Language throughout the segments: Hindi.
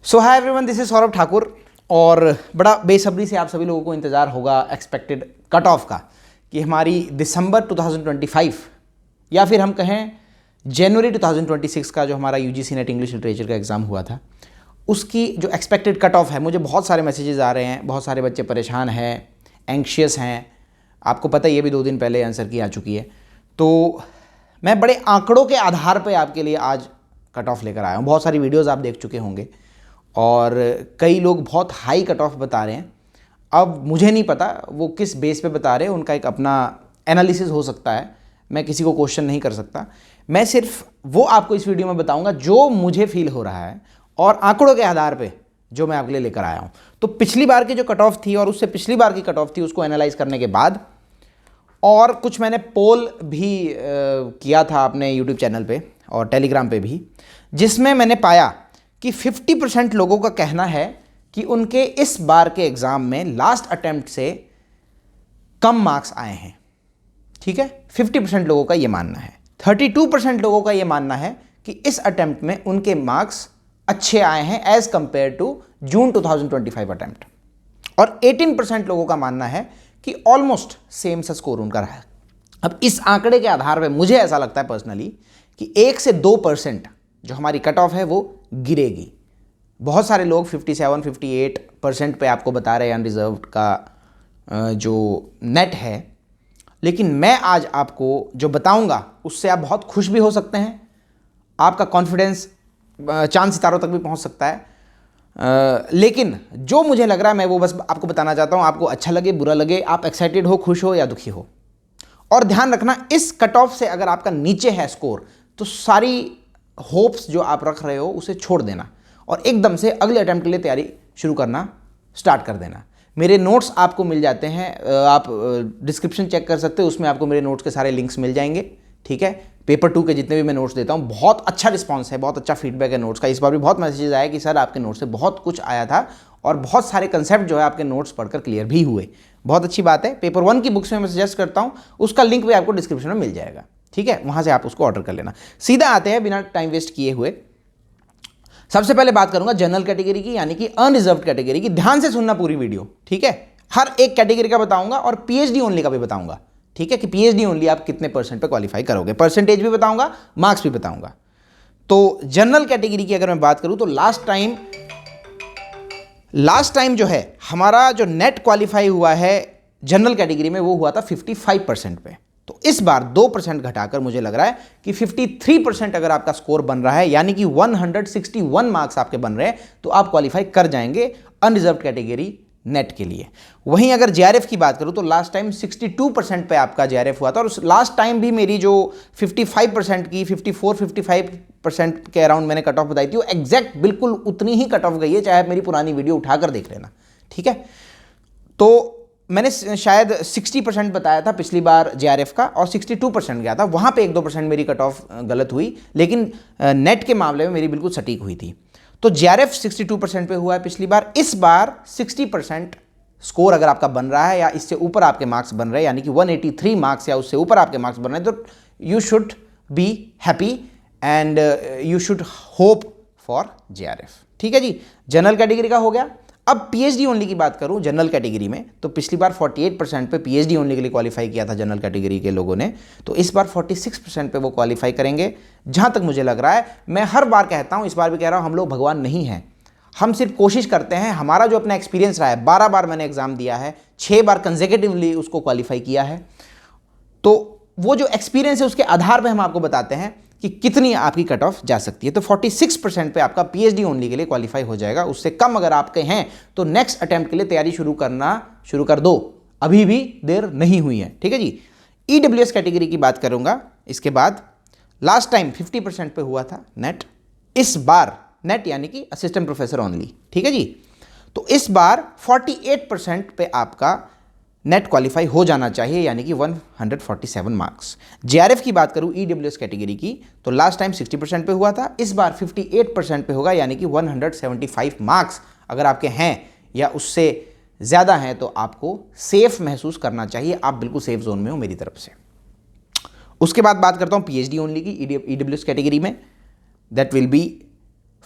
So hi everyone, this is Saurabh Thakur. और बड़ा बेसब्री से आप सभी लोगों को इंतज़ार होगा एक्सपेक्टेड कट ऑफ का कि हमारी दिसंबर 2025 या फिर हम कहें जनवरी 2026 का जो हमारा यूजीसी नेट इंग्लिश लिटरेचर का एग्ज़ाम हुआ था उसकी जो एक्सपेक्टेड कट ऑफ है। मुझे बहुत सारे मैसेजेस आ रहे हैं, बहुत सारे बच्चे परेशान हैं, एंग्शियस हैं। आपको पता ही है, भी 2 दिन पहले आंसर की आ चुकी है। तो मैं बड़े आंकड़ों के आधार पे आपके लिए आज कट ऑफ लेकर आया हूँ। बहुत सारी वीडियोस आप देख चुके होंगे और कई लोग बहुत हाई कट ऑफ बता रहे हैं। अब मुझे नहीं पता वो किस बेस पे बता रहे हैं, उनका एक अपना एनालिसिस हो सकता है। मैं किसी को क्वेश्चन नहीं कर सकता। मैं सिर्फ वो आपको इस वीडियो में बताऊंगा जो मुझे फील हो रहा है और आंकड़ों के आधार पे जो मैं आपके लिए लेकर आया हूँ। तो पिछली बार की जो कट ऑफ थी और उससे पिछली बार की कट ऑफ थी उसको एनालाइज करने के बाद, और कुछ मैंने पोल भी किया था अपने यूट्यूब चैनल पे और टेलीग्राम पे भी, जिसमें मैंने पाया कि 50% लोगों का कहना है कि उनके इस बार के एग्ज़ाम में लास्ट अटेम्प्ट से कम मार्क्स आए हैं। ठीक है, 50% लोगों का ये मानना है। 32% लोगों का ये मानना है कि इस अटेम्प्ट में उनके मार्क्स अच्छे आए हैं as compare to June 2025 attempt. और 18% लोगों का मानना है कि ऑलमोस्ट सेम सा स्कोर उनका रहा है। अब इस आंकड़े के आधार पे मुझे ऐसा लगता है पर्सनली कि 1 से 2% जो हमारी कट ऑफ है वो गिरेगी। बहुत सारे लोग 57-58% पे आपको बता रहे हैं अनरिजर्व्ड का जो नेट है, लेकिन मैं आज आपको जो बताऊंगा उससे आप बहुत खुश भी हो सकते हैं। आपका कॉन्फिडेंस चांद सितारों तक भी पहुंच सकता है। लेकिन जो मुझे लग रहा है मैं वो बस आपको बताना चाहता हूं। आपको अच्छा लगे, बुरा लगे, आप एक्साइटेड हो, खुश हो या दुखी हो। और ध्यान रखना, इस कट ऑफ से अगर आपका नीचे है स्कोर तो सारी होप्स जो आप रख रहे हो उसे छोड़ देना और एकदम से अगले अटेम्प्ट के लिए तैयारी शुरू करना स्टार्ट कर देना। मेरे नोट्स आपको मिल जाते हैं, आप डिस्क्रिप्शन चेक कर सकते हो, उसमें आपको मेरे नोट्स के सारे लिंक्स मिल जाएंगे। ठीक है, पेपर 2 के जितने भी मैं नोट्स देता हूँ, बहुत अच्छा रिस्पांस है, बहुत अच्छा फीडबैक है नोट्स का। इस बार भी बहुत मैसेजेस आया कि सर आपके नोट्स से बहुत कुछ आया था और बहुत सारे कंसेप्ट जो है आपके नोट्स पढ़कर क्लियर भी हुए। बहुत अच्छी बात है। पेपर 1 की बुक्स में मैं सजेस्ट करता हूँ, उसका लिंक भी आपको डिस्क्रिप्शन में मिल जाएगा। ठीक है, वहाँ से आप उसको ऑर्डर कर लेना। सीधा आते हैं बिना टाइम वेस्ट किए हुए। सबसे पहले बात करूंगा जनरल कैटेगरी की, यानी कि अनरिजर्व्ड कैटेगरी की। ध्यान से सुनना पूरी वीडियो, ठीक है। हर एक कैटेगरी का बताऊंगा और पीएचडी ओनली का भी बताऊंगा। ठीक है, कि पीएचडी ओनली आप कितने परसेंट पे क्वालिफाई करोगे, परसेंटेज भी बताऊंगा, मार्क्स भी बताऊंगा। तो जनरल कैटेगरी की अगर मैं बात करूं तो लास्ट टाइम जो है हमारा जो नेट क्वालिफाई हुआ है जनरल कैटेगरी में वो हुआ था 55% पे। तो इस बार 2% घटाकर मुझे लग रहा है कि 53% अगर आपका स्कोर बन रहा है, यानी कि 161 मार्क्स आपके बन रहे हैं, तो आप क्वालिफाई कर जाएंगे अनरिजर्व्ड कैटेगरी नेट के लिए। वहीं अगर जेआरएफ की बात करूं तो लास्ट टाइम 62% पे आपका जेआरएफ हुआ था और लास्ट टाइम भी मेरी जो 55% की 54-55% के अराउंड मैंने कट ऑफ बताई थी वो एग्जैक्ट बिल्कुल उतनी ही कट ऑफ गई है, चाहे आप मेरी पुरानी वीडियो उठाकर देख लेना। ठीक है, तो मैंने शायद 60% बताया था पिछली बार जेआरएफ का और 62% गया था। वहाँ पे 1-2% मेरी कट ऑफ गलत हुई, लेकिन नेट के मामले में मेरी बिल्कुल सटीक हुई थी। तो जेआरएफ 62% पे हुआ है पिछली बार। इस बार 60% स्कोर अगर आपका बन रहा है या इससे ऊपर आपके मार्क्स बन रहे हैं, यानी कि 183 मार्क्स या उससे ऊपर आपके मार्क्स बन रहे हैं, तो you should be happy and you should hope for JRF. ठीक है जी, जनरल कैटेगरी का हो गया। अब पीएचडी ओनली की बात करूं जनरल कैटेगरी में, तो पिछली बार 48% पे पीएचडी ओनली के लिए क्वालिफाई किया था जनरल कैटेगरी के लोगों ने, तो इस बार 46% पे वो क्वालिफाई करेंगे जहां तक मुझे लग रहा है। मैं हर बार कहता हूं, इस बार भी कह रहा हूं, हम लोग भगवान नहीं हैं, हम सिर्फ कोशिश करते हैं। हमारा जो अपना एक्सपीरियंस रहा है, 12 बार मैंने एग्जाम दिया है, 6 बार कंसेक्यूटिवली उसको क्वालिफाई किया है, तो वो जो एक्सपीरियंस है उसके आधार पर हम आपको बताते हैं कि कितनी आपकी कट ऑफ जा सकती है। तो 46% पे आपका पीएचडी ओनली के लिए क्वालिफाई हो जाएगा। उससे कम अगर आपके हैं तो नेक्स्ट अटेम्प्ट के लिए तैयारी शुरू कर दो, अभी भी देर नहीं हुई है। ठीक है जी, ईडब्ल्यूएस कैटेगरी की बात करूंगा इसके बाद। लास्ट टाइम 50% पे हुआ था नेट, इस बार नेट यानी कि असिस्टेंट प्रोफेसर ओनली। ठीक है जी, तो इस बार 48% पे आपका नेट क्वालिफाई हो जाना चाहिए, यानी कि 147 मार्क्स। जेआरएफ की बात करूं ईडब्ल्यूएस कैटेगरी की, तो लास्ट टाइम 60% पे हुआ था, इस बार 58% पे होगा, यानी कि 175 मार्क्स अगर आपके हैं या उससे ज़्यादा हैं तो आपको सेफ महसूस करना चाहिए। आप बिल्कुल सेफ जोन में हो मेरी तरफ से। उसके बाद बात करता हूं पीएचडी ओनली की ईडब्ल्यूएस कैटेगरी में। That will be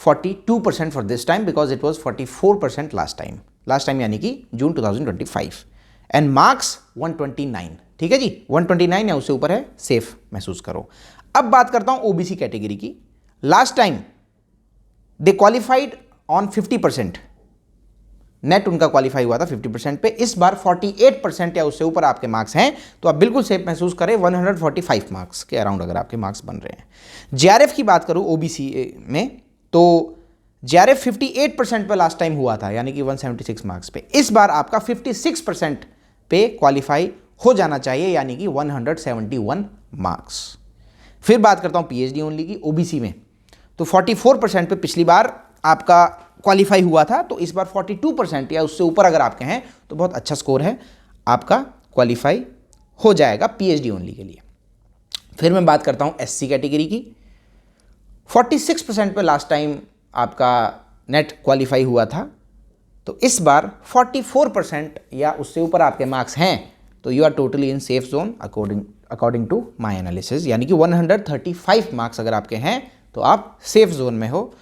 42% for this time because it was 44% last time यानी कि जून 2025 एंड मार्क्स 129। ठीक है जी, 129 या उससे ऊपर है, सेफ महसूस करो। अब बात करता हूं ओबीसी कैटेगरी की। Last time they qualified on 50%, net उनका क्वालिफाई हुआ था 50% पे। इस बार 48% या उससे ऊपर आपके मार्क्स हैं तो आप बिल्कुल सेफ महसूस करें, 145 मार्क्स के अराउंड अगर आपके मार्क्स बन रहे हैं। जेआरएफ की बात करूं ओबीसी में तो जेआरएफ 58% पे लास्ट टाइम हुआ था यानी कि 176 मार्क्स पे। इस बार आपका 56% पे क्वालिफाई हो जाना चाहिए यानी कि 171 मार्क्स। फिर बात करता हूं पीएचडी ओनली की ओबीसी में तो 44% पे पिछली बार आपका क्वालिफाई हुआ था, तो इस बार 42% या उससे ऊपर अगर आपके हैं तो बहुत अच्छा स्कोर है, आपका क्वालिफाई हो जाएगा पीएचडी ओनली के लिए। फिर मैं बात करता हूं एससी कैटेगरी की। 46% पे लास्ट टाइम आपका नेट क्वालिफाई हुआ था, तो इस बार 44% या उससे ऊपर आपके मार्क्स हैं तो you are totally in safe zone according to my analysis, यानी कि 135 मार्क्स अगर आपके हैं तो आप सेफ जोन में हो।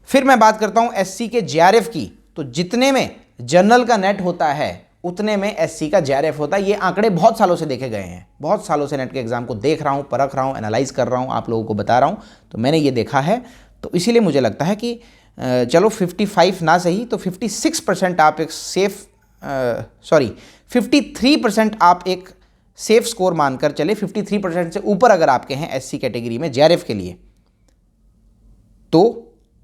फिर मैं बात करता हूं एससी के जेआरएफ की, तो जितने में जनरल का नेट होता है उतने में एससी का जेआरएफ होता है। ये आंकड़े बहुत सालों से देखे गए हैं, बहुत सालों से नेट के एग्जाम को देख रहा हूं, परख रहा हूं, एनालाइज कर रहा हूं, आप लोगों को बता रहा हूं, तो मैंने ये देखा है। तो इसीलिए मुझे लगता है कि चलो 55 ना सही तो 56% आप एक सेफ 53% आप एक सेफ स्कोर मानकर चले। 53% से ऊपर अगर आपके हैं एससी कैटेगरी में जेआरएफ के लिए तो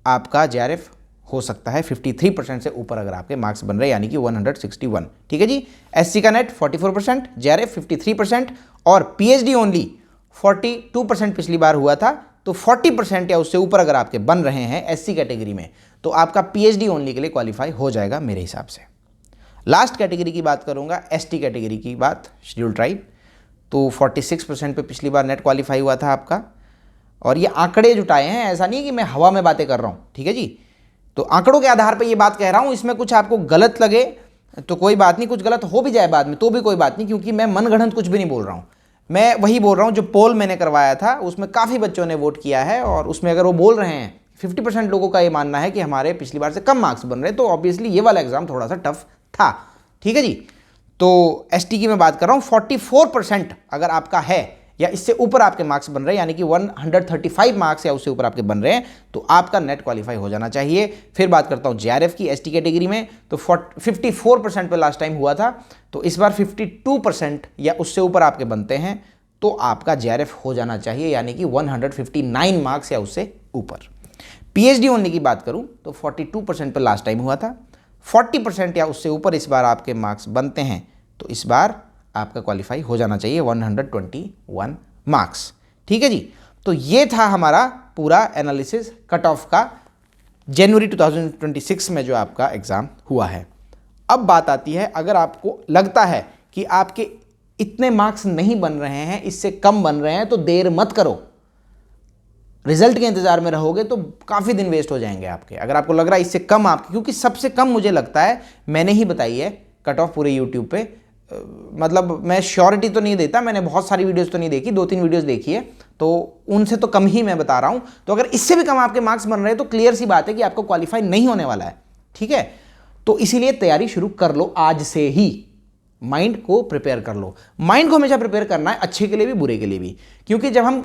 आपका जेआरएफ हो सकता है 53% से ऊपर अगर आपके मार्क्स बन रहे हैं यानी कि 161। ठीक है जी, एससी का नेट 44%, जेआरएफ 53% और पीएचडी ओनली 42% पिछली बार हुआ था, तो 40% या उससे ऊपर अगर आपके बन रहे हैं एससी कैटेगरी में तो आपका पीएचडी ओनली के लिए क्वालिफाई हो जाएगा मेरे हिसाब से। लास्ट कैटेगरी की बात करूंगा, एसटी कैटेगरी की बात, शेड्यूल ट्राइब, तो 46% पे पिछली बार नेट क्वालिफाई हुआ था आपका। और ये आंकड़े जुटाए हैं, ऐसा नहीं है कि मैं हवा में बातें कर रहा हूँ, ठीक है जी, तो आंकड़ों के आधार पे ये बात कह रहा हूँ। इसमें कुछ आपको गलत लगे तो कोई बात नहीं, कुछ गलत हो भी जाए बाद में तो भी कोई बात नहीं, क्योंकि मैं मनगढ़ंत कुछ भी नहीं बोल रहा हूँ। मैं वही बोल रहा हूँ जो पोल मैंने करवाया था उसमें काफ़ी बच्चों ने वोट किया है, और उसमें अगर वो बोल रहे हैं 50% लोगों का ये मानना है कि हमारे पिछली बार से कम मार्क्स बन रहे, तो ऑब्वियसली ये वाला एग्जाम थोड़ा सा टफ था। ठीक है जी, तो एसटी की मैं बात कर रहा हूँ। 44% अगर आपका है या इससे ऊपर आपके मार्क्स बन रहे हैं यानी कि 135 मार्क्स या उससे ऊपर आपके बन रहे हैं तो आपका नेट क्वालिफाई हो जाना चाहिए। फिर बात करता हूं जेआरएफ की एसटी कैटेगरी में, तो 54% पे लास्ट टाइम हुआ था, तो इस बार 52% या उससे ऊपर आपके बनते हैं तो आपका जेआरएफ हो जाना चाहिए यानी कि 159 मार्क्स या उससे ऊपर। पीएचडी ओनली की बात करूं तो 42% पे लास्ट टाइम हुआ था, 40% या उससे ऊपर इस बार आपके मार्क्स बनते हैं तो इस बार आपका क्वालिफाई हो जाना चाहिए 121 मार्क्स। ठीक है जी, तो ये था हमारा पूरा एनालिसिस कट ऑफ का जनवरी 2026 में जो आपका एग्ज़ाम हुआ है। अब बात आती है, अगर आपको लगता है कि आपके इतने मार्क्स नहीं बन रहे हैं, इससे कम बन रहे हैं, तो देर मत करो। रिजल्ट के इंतजार में रहोगे तो काफ़ी दिन वेस्ट हो जाएंगे आपके। अगर आपको लग रहा है इससे कम आपके, क्योंकि सबसे कम मुझे लगता है मैंने ही बताई है कट ऑफ पूरे यूट्यूब पे, मतलब मैं श्योरिटी तो नहीं देता, मैंने बहुत सारी वीडियोस तो नहीं देखी, 2-3 वीडियोस देखी है, तो उनसे तो कम ही मैं बता रहा हूं। तो अगर इससे भी कम आपके मार्क्स बन रहे हैं तो क्लियर सी बात है कि आपको क्वालिफाई नहीं होने वाला है। ठीक है, तो इसीलिए तैयारी शुरू कर लो आज से ही, माइंड को प्रिपेयर कर लो। माइंड को हमेशा प्रिपेयर करना है, अच्छे के लिए भी बुरे के लिए भी, क्योंकि जब हम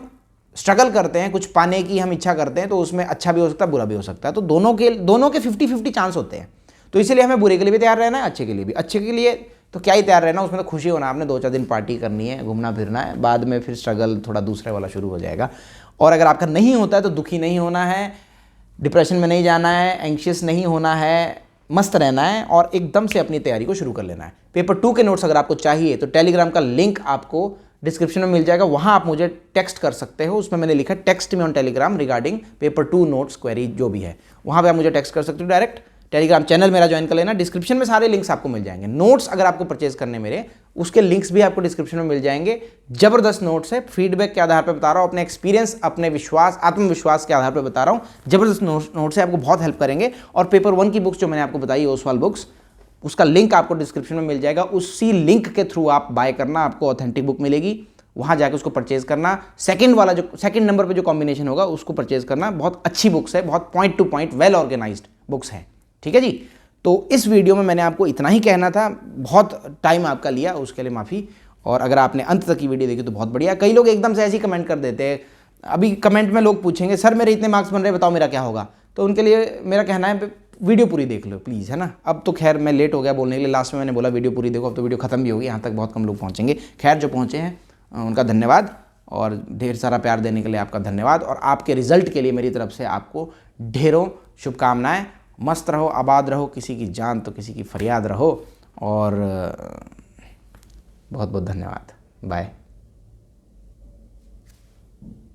स्ट्रगल करते हैं, कुछ पाने की हम इच्छा करते हैं, तो उसमें अच्छा भी हो सकता है, बुरा भी हो सकता है, तो दोनों के 50-50 चांस होते हैं। तो इसीलिए हमें बुरे के लिए भी तैयार रहना है, अच्छे के लिए भी। अच्छे के लिए तो क्या ही तैयार रहना, उसमें तो खुशी होना, आपने 2-4 दिन पार्टी करनी है, घूमना फिरना है, बाद में फिर स्ट्रगल थोड़ा दूसरे वाला शुरू हो जाएगा। और अगर आपका नहीं होता है तो दुखी नहीं होना है, डिप्रेशन में नहीं जाना है, एंग्शियस नहीं होना है, मस्त रहना है और एकदम से अपनी तैयारी को शुरू कर लेना है। पेपर 2 के नोट्स अगर आपको चाहिए तो टेलीग्राम का लिंक आपको डिस्क्रिप्शन में मिल जाएगा, वहाँ आप मुझे टेक्स्ट कर सकते हो। उसमें मैंने लिखा टेक्स्ट में on Telegram regarding paper 2 notes query जो भी है, वहाँ पे आप मुझे टेक्स्ट कर सकते हो डायरेक्ट। टेलीग्राम चैनल मेरा ज्वाइन कर लेना, डिस्क्रिप्शन में सारे लिंक्स आपको मिल जाएंगे। नोट्स अगर आपको परचेज करने मेरे, उसके लिंक्स भी आपको डिस्क्रिप्शन में मिल जाएंगे। जबरदस्त नोट्स है, फीडबैक के आधार पर बता रहा हूँ, अपने एक्सपीरियंस, अपने विश्वास, आत्मविश्वास के आधार पर बता रहा हूँ। जबरदस्त नोट्स है, आपको बहुत हेल्प करेंगे। और पेपर 1 की बुक्स जो मैंने आपको बताई, ओसवाल बुक्स, उसका लिंक आपको डिस्क्रिप्शन में मिल जाएगा। उसी लिंक के थ्रू आप बाय करना, आपको ऑथेंटिक बुक मिलेगी वहाँ जाकर उसको परचेज़ करना। सेकंड वाला जो सेकंड नंबर पे जो कॉम्बिनेशन होगा उसको परचेज़ करना। बहुत अच्छी बुक्स है, बहुत point to point well organised books हैं। ठीक है जी, तो इस वीडियो में मैंने आपको इतना ही कहना था। बहुत टाइम आपका लिया, उसके लिए माफ़ी। और अगर आपने अंत तक की वीडियो देखी तो बहुत बढ़िया। कई लोग एकदम से ऐसे ही कमेंट कर देते हैं। अभी कमेंट में लोग पूछेंगे सर मेरे इतने मार्क्स बन रहे, बताओ मेरा क्या होगा। तो उनके लिए मेरा कहना है वीडियो पूरी देख लो प्लीज़, है ना। अब तो खैर मैं लेट हो गया बोलने के लिए, लास्ट में मैंने बोला वीडियो पूरी देखो, अब तो वीडियो खत्म भी होगी, यहाँ तक बहुत कम लोग पहुँचेंगे। खैर जो पहुँचे हैं उनका धन्यवाद, और ढेर सारा प्यार देने के लिए आपका धन्यवाद। और आपके रिजल्ट के लिए मेरी तरफ से आपको ढेरों शुभकामनाएं। मस्त रहो, आबाद रहो, किसी की जान तो किसी की फरियाद रहो। और बहुत बहुत धन्यवाद। बाय।